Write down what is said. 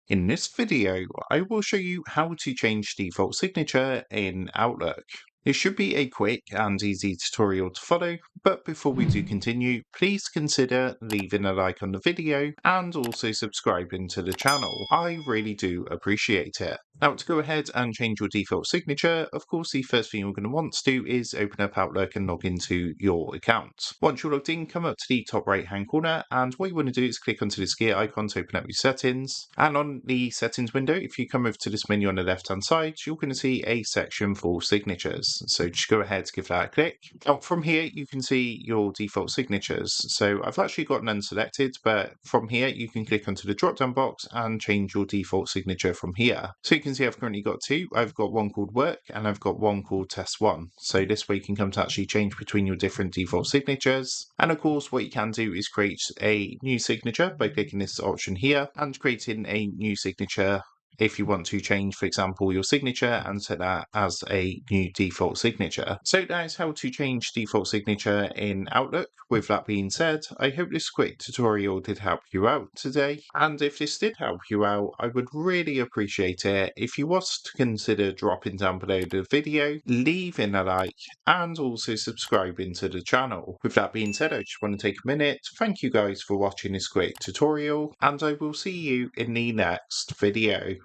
In this video, I will show you how to change default signature in Outlook. It should be a quick and easy tutorial to follow, but before we do continue, please consider leaving a like on the video and also subscribing to the channel. I really do appreciate it. Now, to go ahead and change your default signature, of course, the first thing you're going to want to do is open up Outlook and log into your account. Once you're logged in, come up to the top right hand corner, and what you want to do is click onto this gear icon to open up your settings. And on the settings window, if you come over to this menu on the left hand side, you're going to see a section for signatures. So just go ahead, give that a click. Now, from here, you can see your default signatures. So I've actually got none selected, but from here, you can click onto the drop down box and change your default signature from here. So you can see I've currently got two. I've got one called work and I've got one called test one. So this way you can come to actually change between your different default signatures. And of course, what you can do is create a new signature by clicking this option here and creating a new signature if you want to change, for example, your signature and set that as a new default signature. So that is how to change default signature in Outlook. With that being said, I hope this quick tutorial did help you out today. And if this did help you out, I would really appreciate it if you was to consider dropping down below the video, leaving a like, and also subscribing to the channel. With that being said, I just want to take a minute to thank you guys for watching this quick tutorial, and I will see you in the next video.